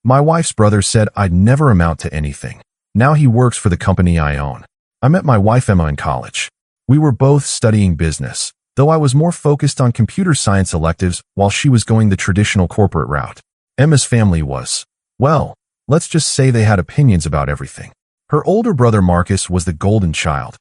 My wife's brother said I'd never amount to anything. Now he works for the company I own. I met my wife Emma in college. We were both studying business, though I was more focused on computer science electives while she was going the traditional corporate route. Emma's family was, well, let's just say they had opinions about everything. Her older brother Marcus was the golden child.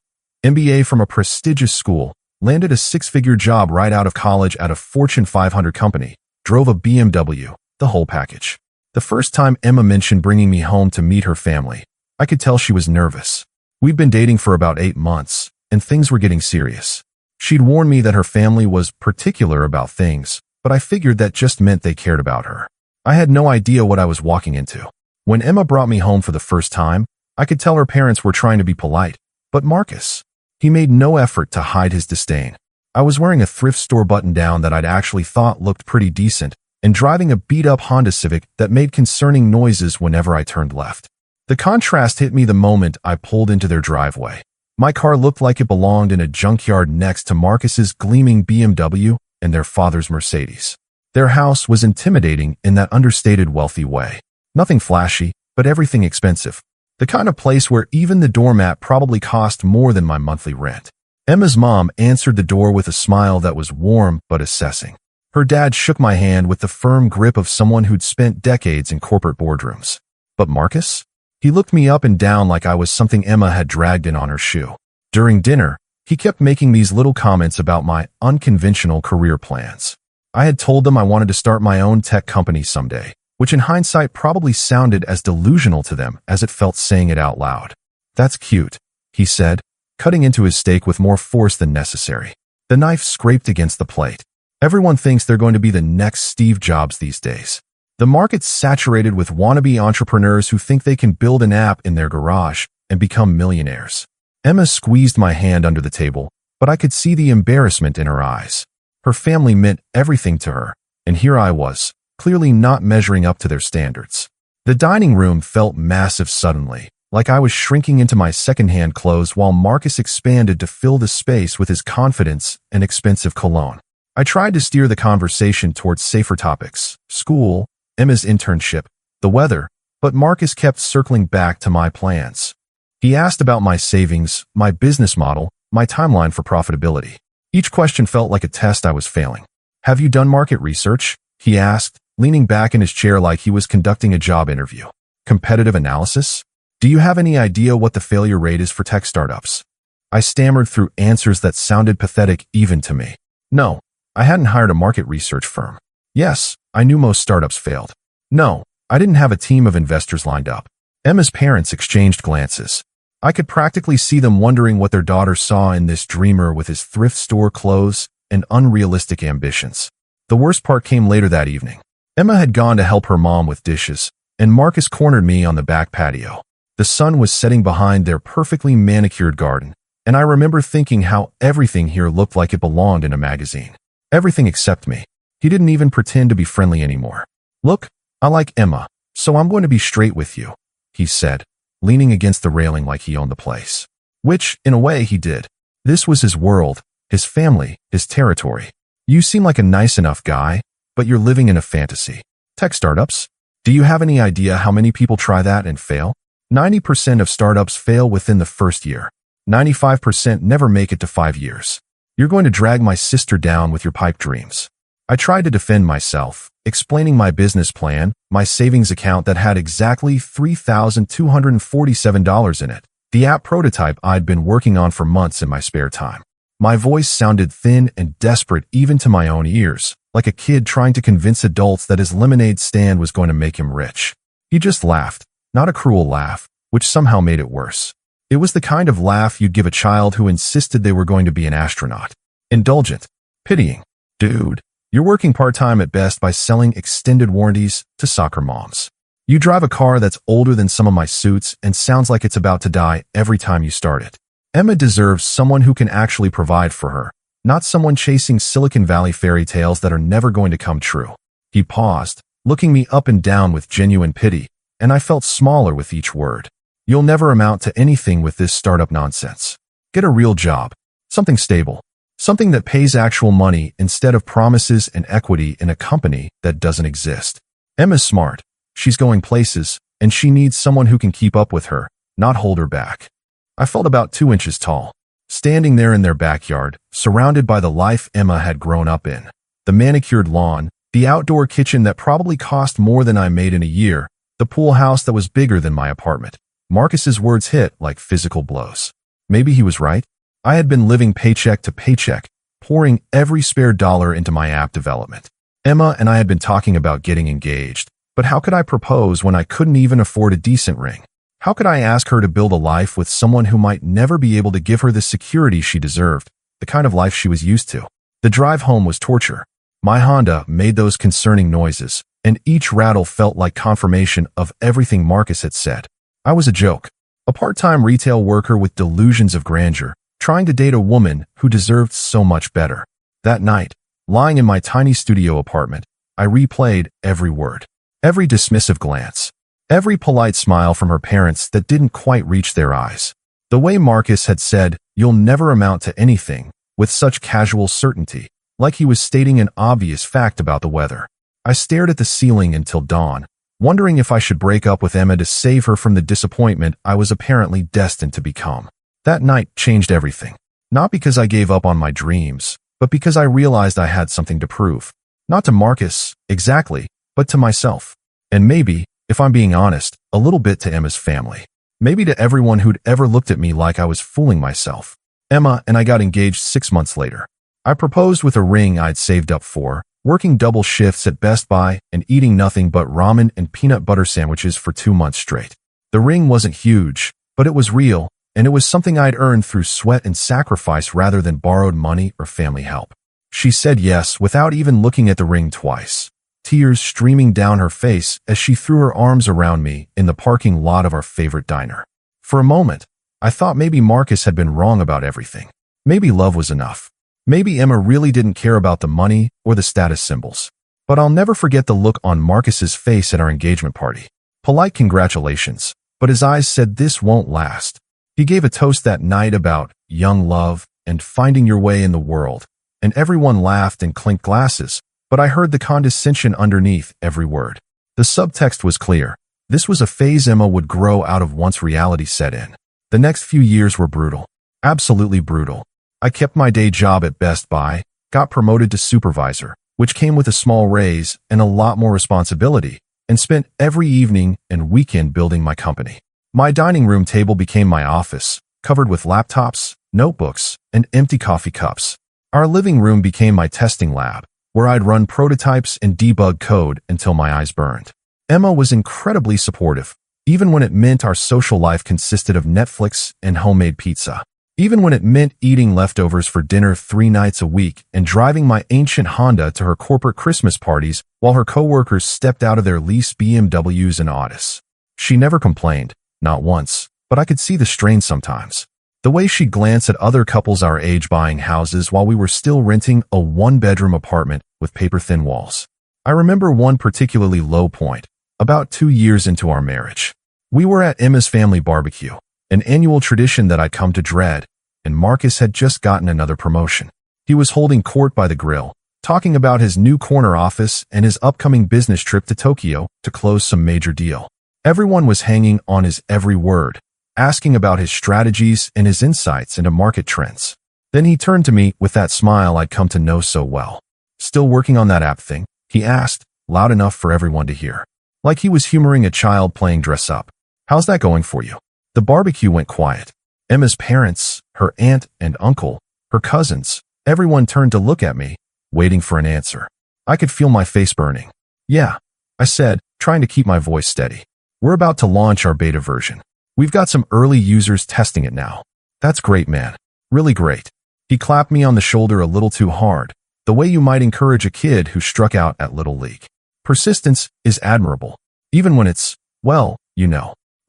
MBA from a prestigious school, landed a six-figure job right out of college at a Fortune 500 company, drove a BMW, the whole package. The first time Emma mentioned bringing me home to meet her family, I could tell she was nervous. We'd been dating for about 8 months, and things were getting serious. She'd warned me that her family was particular about things, but I figured that just meant they cared about her. I had no idea what I was walking into. When Emma brought me home for the first time, I could tell her parents were trying to be polite, but Marcus, he made no effort to hide his disdain. I was wearing a thrift store button-down that I'd actually thought looked pretty decent, and driving a beat-up Honda Civic that made concerning noises whenever I turned left. The contrast hit me the moment I pulled into their driveway. My car looked like it belonged in a junkyard next to Marcus's gleaming BMW and their father's Mercedes. Their house was intimidating in that understated wealthy way. Nothing flashy, but everything expensive. The kind of place where even the doormat probably cost more than my monthly rent. Emma's mom answered the door with a smile that was warm but assessing. Her dad shook my hand with the firm grip of someone who'd spent decades in corporate boardrooms. But Marcus? He looked me up and down like I was something Emma had dragged in on her shoe. During dinner, he kept making these little comments about my unconventional career plans. I had told them I wanted to start my own tech company someday, which in hindsight probably sounded as delusional to them as it felt saying it out loud. That's cute, he said, cutting into his steak with more force than necessary. The knife scraped against the plate. Everyone thinks they're going to be the next Steve Jobs these days. The market's saturated with wannabe entrepreneurs who think they can build an app in their garage and become millionaires. Emma squeezed my hand under the table, but I could see the embarrassment in her eyes. Her family meant everything to her, and here I was, clearly not measuring up to their standards. The dining room felt massive suddenly, like I was shrinking into my secondhand clothes while Marcus expanded to fill the space with his confidence and expensive cologne. I tried to steer the conversation towards safer topics, school, Emma's internship, the weather, but Marcus kept circling back to my plans. He asked about my savings, my business model, my timeline for profitability. Each question felt like a test I was failing. Have you done market research? He asked, leaning back in his chair like he was conducting a job interview. Competitive analysis? Do you have any idea what the failure rate is for tech startups? I stammered through answers that sounded pathetic even to me. No, I hadn't hired a market research firm. Yes, I knew most startups failed. No, I didn't have a team of investors lined up. Emma's parents exchanged glances. I could practically see them wondering what their daughter saw in this dreamer with his thrift store clothes and unrealistic ambitions. The worst part came later that evening. Emma had gone to help her mom with dishes, and Marcus cornered me on the back patio. The sun was setting behind their perfectly manicured garden, and I remember thinking how everything here looked like it belonged in a magazine. Everything except me. He didn't even pretend to be friendly anymore. Look, I like Emma, so I'm going to be straight with you, he said, leaning against the railing like he owned the place. Which, in a way, he did. This was his world, his family, his territory. You seem like a nice enough guy, but you're living in a fantasy. Tech startups? Do you have any idea how many people try that and fail? 90% of startups fail within the first year. 95% never make it to 5 years. You're going to drag my sister down with your pipe dreams. I tried to defend myself, explaining my business plan, my savings account that had exactly $3,247 in it, the app prototype I'd been working on for months in my spare time. My voice sounded thin and desperate even to my own ears, like a kid trying to convince adults that his lemonade stand was going to make him rich. He just laughed, not a cruel laugh, which somehow made it worse. It was the kind of laugh you'd give a child who insisted they were going to be an astronaut. Indulgent. Pitying. Dude, you're working part-time at best by selling extended warranties to soccer moms. You drive a car that's older than some of my suits and sounds like it's about to die every time you start it. Emma deserves someone who can actually provide for her, not someone chasing Silicon Valley fairy tales that are never going to come true. He paused, looking me up and down with genuine pity, and I felt smaller with each word. You'll never amount to anything with this startup nonsense. Get a real job. Something stable. Something that pays actual money instead of promises and equity in a company that doesn't exist. Emma's smart. She's going places, and she needs someone who can keep up with her, not hold her back. I felt about 2 inches tall, standing there in their backyard, surrounded by the life Emma had grown up in. The manicured lawn, the outdoor kitchen that probably cost more than I made in a year, the pool house that was bigger than my apartment. Marcus's words hit like physical blows. Maybe he was right. I had been living paycheck to paycheck, pouring every spare dollar into my app development. Emma and I had been talking about getting engaged, but how could I propose when I couldn't even afford a decent ring? How could I ask her to build a life with someone who might never be able to give her the security she deserved, the kind of life she was used to? The drive home was torture. My Honda made those concerning noises, and each rattle felt like confirmation of everything Marcus had said. I was a joke, a part-time retail worker with delusions of grandeur, trying to date a woman who deserved so much better. That night, lying in my tiny studio apartment, I replayed every word, every dismissive glance, every polite smile from her parents that didn't quite reach their eyes. The way Marcus had said, "You'll never amount to anything," with such casual certainty, like he was stating an obvious fact about the weather. I stared at the ceiling until dawn, wondering if I should break up with Emma to save her from the disappointment I was apparently destined to become. That night changed everything. Not because I gave up on my dreams, but because I realized I had something to prove. Not to Marcus, exactly, but to myself. And maybe, if I'm being honest, a little bit to Emma's family. Maybe to everyone who'd ever looked at me like I was fooling myself. Emma and I got engaged 6 months later. I proposed with a ring I'd saved up for, working double shifts at Best Buy and eating nothing but ramen and peanut butter sandwiches for 2 months straight. The ring wasn't huge, but it was real, and it was something I'd earned through sweat and sacrifice rather than borrowed money or family help. She said yes without even looking at the ring twice, tears streaming down her face as she threw her arms around me in the parking lot of our favorite diner. For a moment, I thought maybe Marcus had been wrong about everything. Maybe love was enough. Maybe Emma really didn't care about the money or the status symbols. But I'll never forget the look on Marcus's face at our engagement party. Polite congratulations, but his eyes said this won't last. He gave a toast that night about young love and finding your way in the world, and everyone laughed and clinked glasses, but I heard the condescension underneath every word. The subtext was clear. This was a phase Emma would grow out of once reality set in. The next few years were brutal. Absolutely brutal. I kept my day job at Best Buy, got promoted to supervisor, which came with a small raise and a lot more responsibility, and spent every evening and weekend building my company. My dining room table became my office, covered with laptops, notebooks, and empty coffee cups. Our living room became my testing lab, where I'd run prototypes and debug code until my eyes burned. Emma was incredibly supportive, even when it meant our social life consisted of Netflix and homemade pizza. Even when it meant eating leftovers for dinner 3 nights a week and driving my ancient Honda to her corporate Christmas parties while her coworkers stepped out of their leased BMWs and Audis. She never complained. Not once, but I could see the strain sometimes. The way she'd glance at other couples our age buying houses while we were still renting a 1-bedroom apartment with paper-thin walls. I remember one particularly low point, about 2 years into our marriage. We were at Emma's family barbecue, an annual tradition that I'd come to dread, and Marcus had just gotten another promotion. He was holding court by the grill, talking about his new corner office and his upcoming business trip to Tokyo to close some major deal. Everyone was hanging on his every word, asking about his strategies and his insights into market trends. Then he turned to me with that smile I'd come to know so well. "Still working on that app thing?" he asked, loud enough for everyone to hear. Like he was humoring a child playing dress up. "How's that going for you?" The barbecue went quiet. Emma's parents, her aunt and uncle, her cousins, everyone turned to look at me, waiting for an answer. I could feel my face burning. "Yeah," I said, trying to keep my voice steady. "We're about to launch our beta version. We've got some early users testing it now." "That's great, man. Really great." He clapped me on the shoulder a little too hard, the way you might encourage a kid who struck out at Little League. Persistence is admirable, even when it's, well,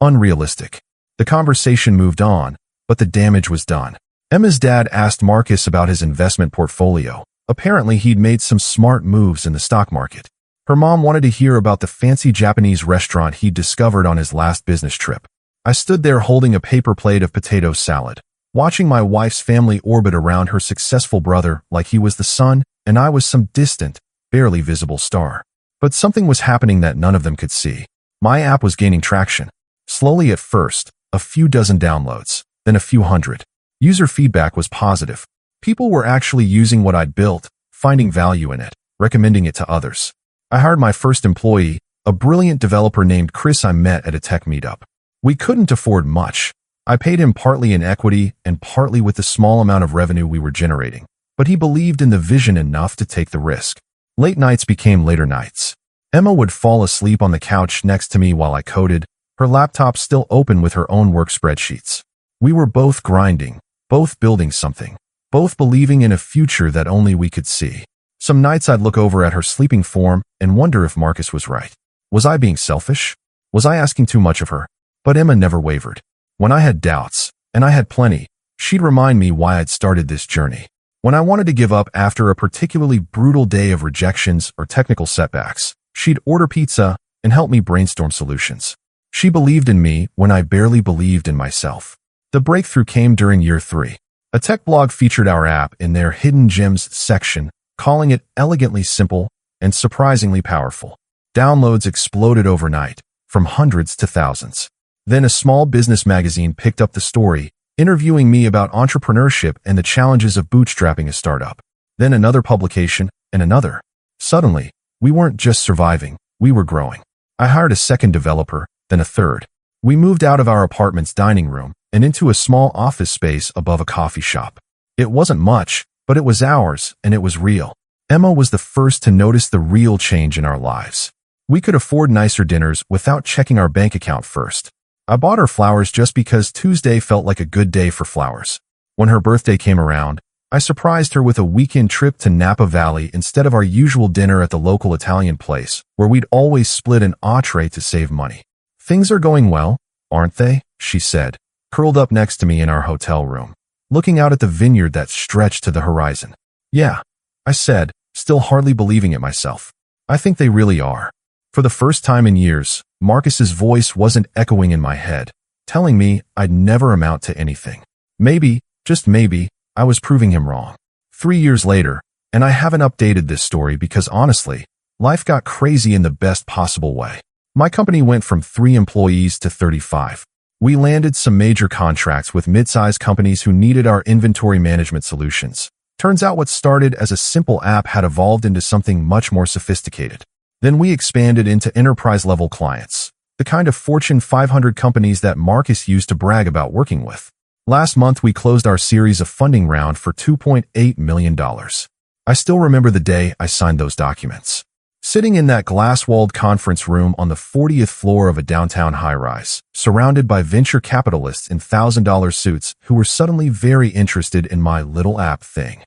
unrealistic. The conversation moved on, but the damage was done. Emma's dad asked Marcus about his investment portfolio. Apparently, he'd made some smart moves in the stock market. Her mom wanted to hear about the fancy Japanese restaurant he'd discovered on his last business trip. I stood there holding a paper plate of potato salad, watching my wife's family orbit around her successful brother like he was the sun and I was some distant, barely visible star. But something was happening that none of them could see. My app was gaining traction. Slowly at first, a few dozen downloads, then a few hundred. User feedback was positive. People were actually using what I'd built, finding value in it, recommending it to others. I hired my first employee, a brilliant developer named Chris I met at a tech meetup. We couldn't afford much. I paid him partly in equity and partly with the small amount of revenue we were generating, but he believed in the vision enough to take the risk. Late nights became later nights. Emma would fall asleep on the couch next to me while I coded, her laptop still open with her own work spreadsheets. We were both grinding, both building something, both believing in a future that only we could see. Some nights I'd look over at her sleeping form and wonder if Marcus was right. Was I being selfish? Was I asking too much of her? But Emma never wavered. When I had doubts, and I had plenty, she'd remind me why I'd started this journey. When I wanted to give up after a particularly brutal day of rejections or technical setbacks, she'd order pizza and help me brainstorm solutions. She believed in me when I barely believed in myself. The breakthrough came during year 3. A tech blog featured our app in their Hidden Gems section, calling it elegantly simple and surprisingly powerful. Downloads exploded overnight, from hundreds to thousands. Then a small business magazine picked up the story, interviewing me about entrepreneurship and the challenges of bootstrapping a startup. Then another publication, and another. Suddenly, we weren't just surviving, we were growing. I hired a second developer, then a third. We moved out of our apartment's dining room and into a small office space above a coffee shop. It wasn't much, but it was ours, and it was real. Emma was the first to notice the real change in our lives. We could afford nicer dinners without checking our bank account first. I bought her flowers just because Tuesday felt like a good day for flowers. When her birthday came around, I surprised her with a weekend trip to Napa Valley instead of our usual dinner at the local Italian place, where we'd always split an entree to save money. "Things are going well, aren't they?" she said, curled up next to me in our hotel room, looking out at the vineyard that stretched to the horizon. "Yeah," I said, still hardly believing it myself. "I think they really are." For the first time in years, Marcus's voice wasn't echoing in my head, telling me I'd never amount to anything. Maybe, just maybe, I was proving him wrong. 3 years later, and I haven't updated this story because honestly, life got crazy in the best possible way. My company went from 3 employees to 35. We landed some major contracts with mid-sized companies who needed our inventory management solutions. Turns out what started as a simple app had evolved into something much more sophisticated. Then we expanded into enterprise-level clients, the kind of Fortune 500 companies that Marcus used to brag about working with. Last month, we closed our series of funding round for $2.8 million. I still remember the day I signed those documents. Sitting in that glass-walled conference room on the 40th floor of a downtown high-rise, surrounded by venture capitalists in $1,000 suits who were suddenly very interested in my little app thing.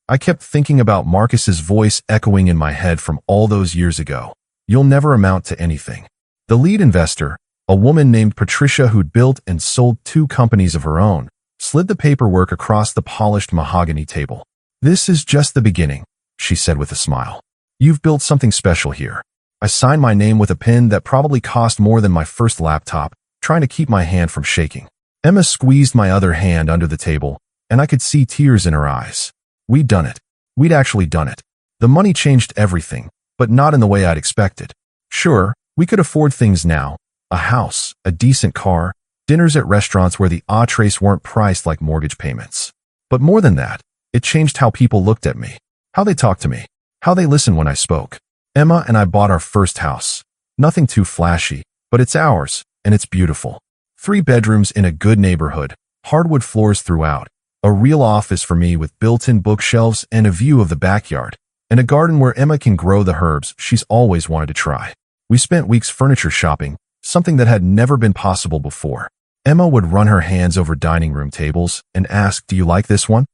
I kept thinking about Marcus's voice echoing in my head from all those years ago. "You'll never amount to anything." The lead investor, a woman named Patricia who'd built and sold 2 companies of her own, slid the paperwork across the polished mahogany table. "This is just the beginning," she said with a smile. "You've built something special here." I signed my name with a pen that probably cost more than my first laptop, trying to keep my hand from shaking. Emma squeezed my other hand under the table, and I could see tears in her eyes. We'd done it. We'd actually done it. The money changed everything, but not in the way I'd expected. Sure, we could afford things now. A house, a decent car, dinners at restaurants where the entrees weren't priced like mortgage payments. But more than that, it changed how people looked at me, how they talked to me, how they listened when I spoke. Emma and I bought our first house. Nothing too flashy, but it's ours, and it's beautiful. 3 bedrooms in a good neighborhood, hardwood floors throughout, a real office for me with built-in bookshelves and a view of the backyard, and a garden where Emma can grow the herbs she's always wanted to try. We spent weeks furniture shopping, something that had never been possible before. Emma would run her hands over dining room tables and ask, "Do you like this one?"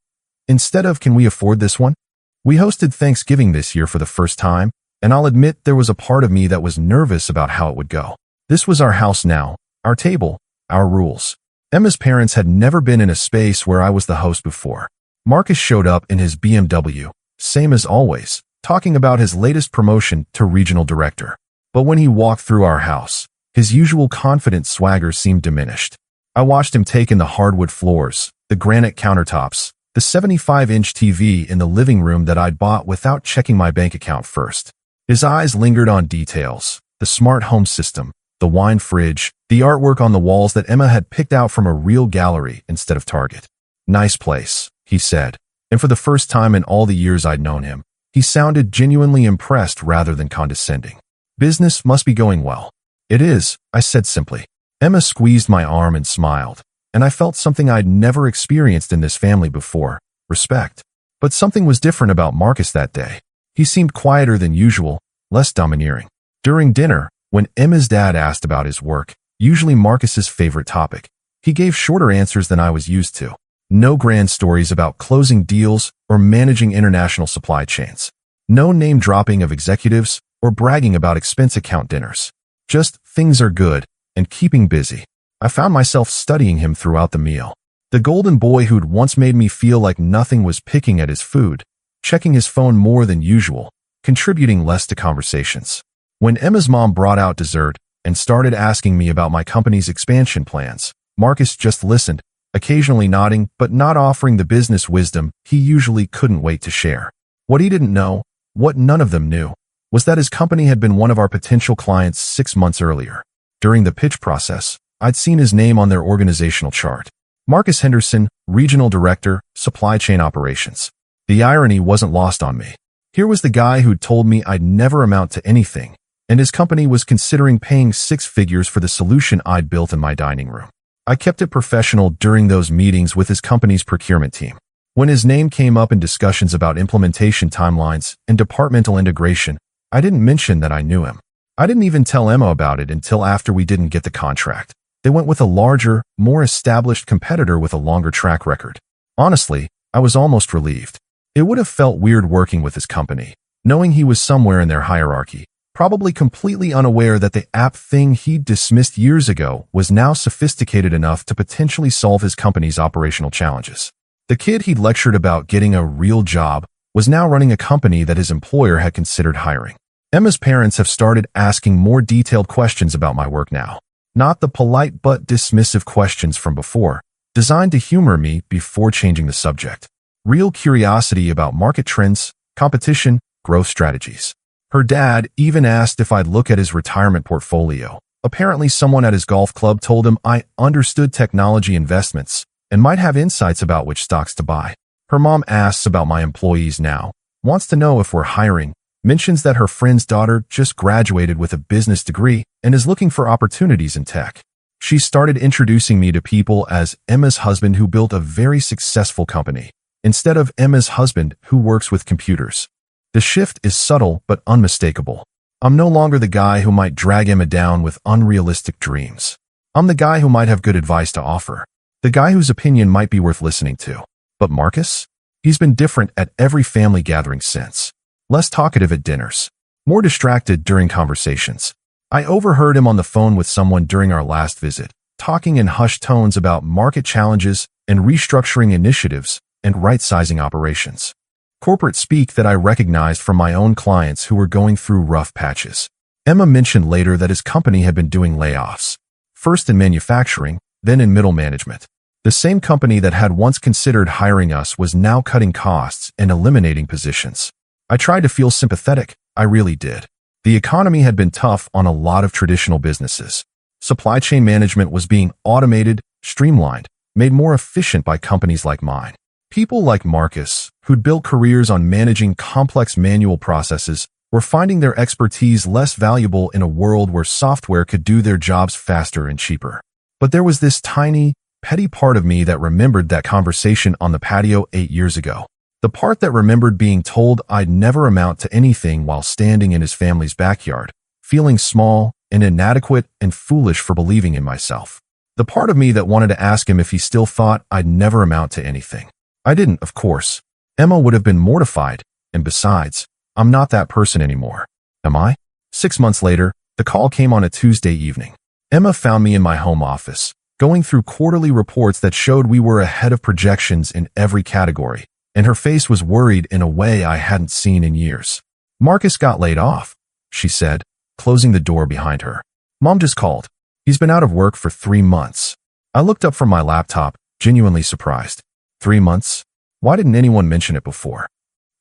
instead of, "Can we afford this one?" We hosted Thanksgiving this year for the first time, and I'll admit there was a part of me that was nervous about how it would go. This was our house now, our table, our rules. Emma's parents had never been in a space where I was the host before. Marcus showed up in his BMW, same as always, talking about his latest promotion to regional director. But when he walked through our house, his usual confident swagger seemed diminished. I watched him take in the hardwood floors, the granite countertops, the 75-inch TV in the living room that I'd bought without checking my bank account first. His eyes lingered on details, the smart home system, the wine fridge, the artwork on the walls that Emma had picked out from a real gallery instead of Target. "Nice place," he said, and for the first time in all the years I'd known him, he sounded genuinely impressed rather than condescending. "Business must be going well." "It is," I said simply. Emma squeezed my arm and smiled, and I felt something I'd never experienced in this family before: respect. But something was different about Marcus that day. He seemed quieter than usual, less domineering. During dinner, when Emma's dad asked about his work, usually Marcus's favorite topic, he gave shorter answers than I was used to. No grand stories about closing deals or managing international supply chains. No name-dropping of executives or bragging about expense account dinners. Just things are good and keeping busy. I found myself studying him throughout the meal. The golden boy who'd once made me feel like nothing was picking at his food, checking his phone more than usual, contributing less to conversations. When Emma's mom brought out dessert and started asking me about my company's expansion plans, Marcus just listened, occasionally nodding but not offering the business wisdom he usually couldn't wait to share. What he didn't know, what none of them knew, was that his company had been one of our potential clients 6 months earlier. During the pitch process, I'd seen his name on their organizational chart. Marcus Henderson, Regional Director, Supply Chain Operations. The irony wasn't lost on me. Here was the guy who'd told me I'd never amount to anything, and his company was considering paying 6 figures for the solution I'd built in my dining room. I kept it professional during those meetings with his company's procurement team. When his name came up in discussions about implementation timelines and departmental integration, I didn't mention that I knew him. I didn't even tell Emma about it until after we didn't get the contract. They went with a larger, more established competitor with a longer track record. Honestly, I was almost relieved. It would have felt weird working with his company, knowing he was somewhere in their hierarchy, probably completely unaware that the app thing he'd dismissed years ago was now sophisticated enough to potentially solve his company's operational challenges. The kid he'd lectured about getting a real job was now running a company that his employer had considered hiring. Emma's parents have started asking more detailed questions about my work now. Not the polite but dismissive questions from before, designed to humor me before changing the subject. Real curiosity about market trends, competition, growth strategies. Her dad even asked if I'd look at his retirement portfolio. Apparently someone at his golf club told him I understood technology investments and might have insights about which stocks to buy. Her mom asks about my employees now, wants to know if we're hiring, mentions that her friend's daughter just graduated with a business degree and is looking for opportunities in tech. She started introducing me to people as Emma's husband who built a very successful company, instead of Emma's husband who works with computers. The shift is subtle but unmistakable. I'm no longer the guy who might drag Emma down with unrealistic dreams. I'm the guy who might have good advice to offer. The guy whose opinion might be worth listening to. But Marcus? He's been different at every family gathering since. Less talkative at dinners. More distracted during conversations. I overheard him on the phone with someone during our last visit, talking in hushed tones about market challenges and restructuring initiatives and right-sizing operations. Corporate speak that I recognized from my own clients who were going through rough patches. Emma mentioned later that his company had been doing layoffs, first in manufacturing, then in middle management. The same company that had once considered hiring us was now cutting costs and eliminating positions. I tried to feel sympathetic, I really did. The economy had been tough on a lot of traditional businesses. Supply chain management was being automated, streamlined, made more efficient by companies like mine. People like Marcus, who'd built careers on managing complex manual processes, were finding their expertise less valuable in a world where software could do their jobs faster and cheaper. But there was this tiny, petty part of me that remembered that conversation on the patio 8 years ago. The part that remembered being told I'd never amount to anything while standing in his family's backyard, feeling small and inadequate and foolish for believing in myself. The part of me that wanted to ask him if he still thought I'd never amount to anything. I didn't, of course. Emma would have been mortified, and besides, I'm not that person anymore. Am I? 6 months later, the call came on a Tuesday evening. Emma found me in my home office, going through quarterly reports that showed we were ahead of projections in every category, and her face was worried in a way I hadn't seen in years. Marcus got laid off, she said, closing the door behind her. Mom just called. He's been out of work for 3 months. I looked up from my laptop, genuinely surprised. 3 months? Why didn't anyone mention it before?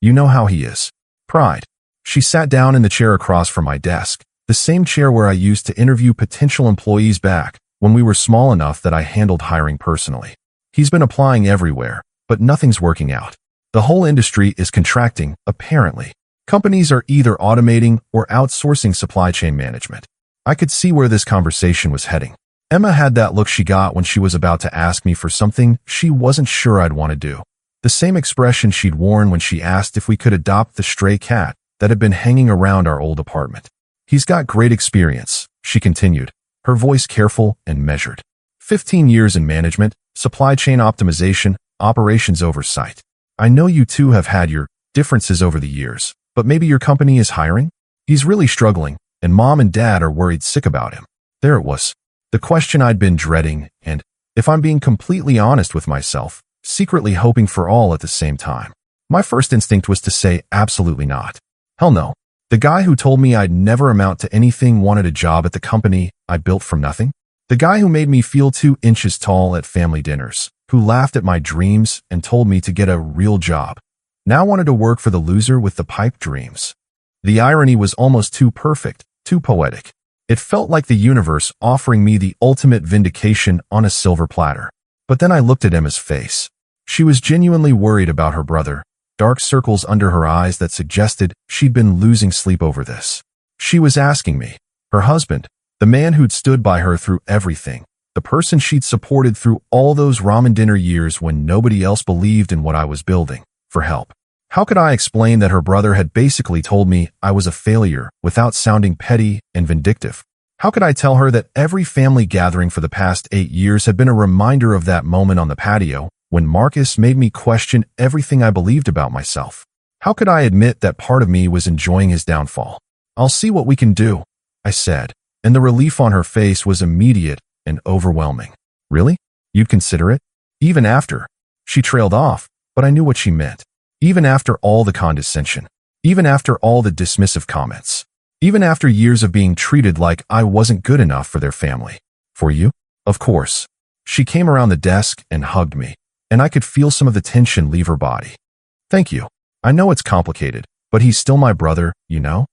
You know how he is. Pride. She sat down in the chair across from my desk, The same chair where I used to interview potential employees back when we were small enough that I handled hiring personally. He's been applying everywhere, but nothing's working out. The whole industry is contracting, apparently. Companies are either automating or outsourcing supply chain management. I could see where this conversation was heading. Emma had that look she got when she was about to ask me for something she wasn't sure I'd want to do. The same expression she'd worn when she asked if we could adopt the stray cat that had been hanging around our old apartment. He's got great experience, she continued, her voice careful and measured. 15 years in management, supply chain optimization, operations oversight. I know you two have had your differences over the years, but maybe your company is hiring? He's really struggling, and Mom and Dad are worried sick about him. There it was. The question I'd been dreading, and, if I'm being completely honest with myself, secretly hoping for all at the same time. My first instinct was to say absolutely not. Hell no. The guy who told me I'd never amount to anything wanted a job at the company I built from nothing? The guy who made me feel 2 inches tall at family dinners, who laughed at my dreams and told me to get a real job, now wanted to work for the loser with the pipe dreams. The irony was almost too perfect, too poetic. It felt like the universe offering me the ultimate vindication on a silver platter. But then I looked at Emma's face. She was genuinely worried about her brother, dark circles under her eyes that suggested she'd been losing sleep over this. She was asking me, her husband, the man who'd stood by her through everything, the person she'd supported through all those ramen dinner years when nobody else believed in what I was building, for help. How could I explain that her brother had basically told me I was a failure without sounding petty and vindictive? How could I tell her that every family gathering for the past 8 years had been a reminder of that moment on the patio when Marcus made me question everything I believed about myself? How could I admit that part of me was enjoying his downfall? "I'll see what we can do," I said, and the relief on her face was immediate and overwhelming. "Really? You'd consider it?" Even after. She trailed off, but I knew what she meant. Even after all the condescension. Even after all the dismissive comments. Even after years of being treated like I wasn't good enough for their family. "For you?" "Of course." She came around the desk and hugged me, and I could feel some of the tension leave her body. "Thank you. I know it's complicated, but he's still my brother, you know?"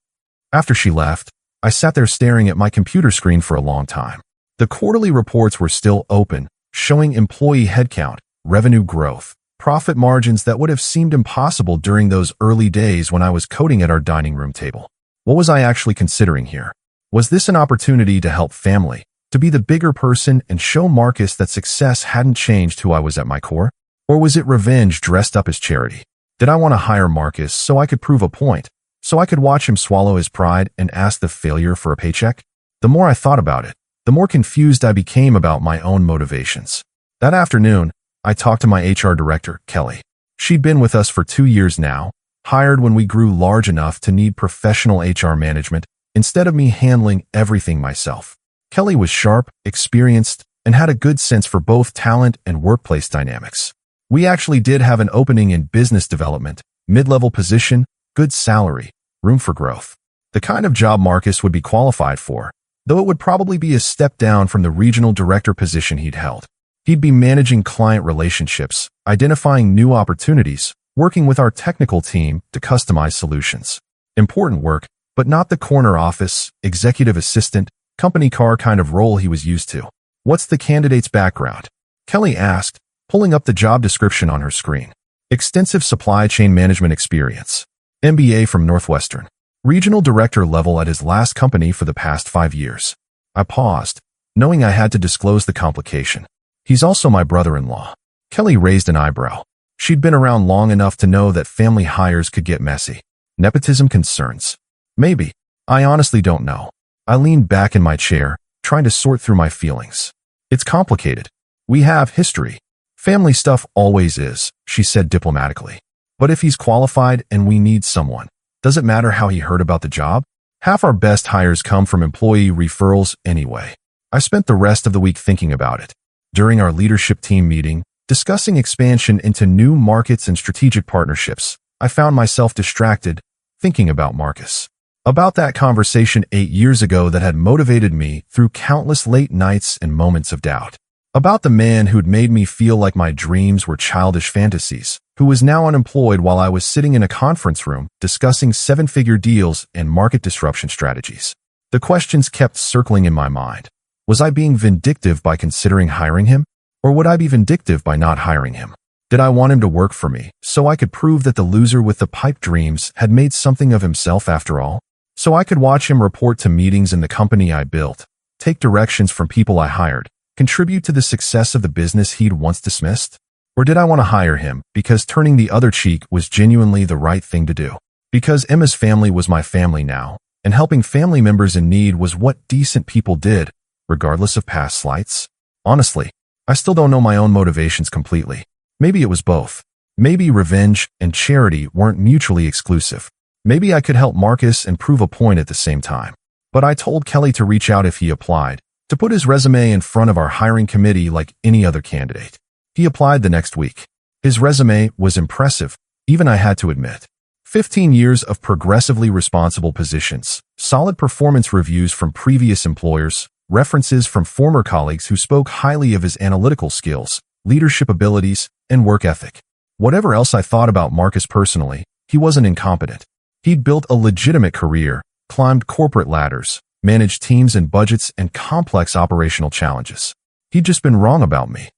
After she left, I sat there staring at my computer screen for a long time. The quarterly reports were still open, showing employee headcount, revenue growth, profit margins that would have seemed impossible during those early days when I was coding at our dining room table. What was I actually considering here? Was this an opportunity to help family, to be the bigger person and show Marcus that success hadn't changed who I was at my core? Or was it revenge dressed up as charity? Did I want to hire Marcus so I could prove a point, so I could watch him swallow his pride and ask the failure for a paycheck? The more I thought about it, the more confused I became about my own motivations. That afternoon, I talked to my HR director, Kelly. She'd been with us for 2 years now, hired when we grew large enough to need professional HR management instead of me handling everything myself. Kelly was sharp, experienced, and had a good sense for both talent and workplace dynamics. We actually did have an opening in business development, mid-level position, good salary, room for growth. The kind of job Marcus would be qualified for, though it would probably be a step down from the regional director position he'd held. He'd be managing client relationships, identifying new opportunities, working with our technical team to customize solutions. Important work, but not the corner office, executive assistant, company car kind of role he was used to. "What's the candidate's background?" Kelly asked, pulling up the job description on her screen. "Extensive supply chain management experience. MBA from Northwestern. Regional director level at his last company for the past 5 years." I paused, knowing I had to disclose the complication. "He's also my brother-in-law." Kelly raised an eyebrow. She'd been around long enough to know that family hires could get messy. Nepotism concerns. Maybe. I honestly don't know. I leaned back in my chair, trying to sort through my feelings. "It's complicated. We have history. Family stuff always is," she said diplomatically. "But if he's qualified and we need someone, does it matter how he heard about the job? Half our best hires come from employee referrals anyway." I spent the rest of the week thinking about it. During our leadership team meeting, discussing expansion into new markets and strategic partnerships, I found myself distracted, thinking about Marcus. About that conversation 8 years ago that had motivated me through countless late nights and moments of doubt. About the man who'd made me feel like my dreams were childish fantasies, who was now unemployed while I was sitting in a conference room discussing 7-figure deals and market disruption strategies. The questions kept circling in my mind. Was I being vindictive by considering hiring him? Or would I be vindictive by not hiring him? Did I want him to work for me, so I could prove that the loser with the pipe dreams had made something of himself after all? So I could watch him report to meetings in the company I built, take directions from people I hired, contribute to the success of the business he'd once dismissed? Or did I want to hire him because turning the other cheek was genuinely the right thing to do? Because Emma's family was my family now, and helping family members in need was what decent people did, regardless of past slights? Honestly, I still don't know my own motivations completely. Maybe it was both. Maybe revenge and charity weren't mutually exclusive. Maybe I could help Marcus and prove a point at the same time. But I told Kelly to reach out if he applied, to put his resume in front of our hiring committee like any other candidate. He applied the next week. His resume was impressive, even I had to admit. 15 years of progressively responsible positions, solid performance reviews from previous employers, references from former colleagues who spoke highly of his analytical skills, leadership abilities, and work ethic. Whatever else I thought about Marcus personally, he wasn't incompetent. He'd built a legitimate career, climbed corporate ladders, managed teams and budgets and complex operational challenges. He'd just been wrong about me.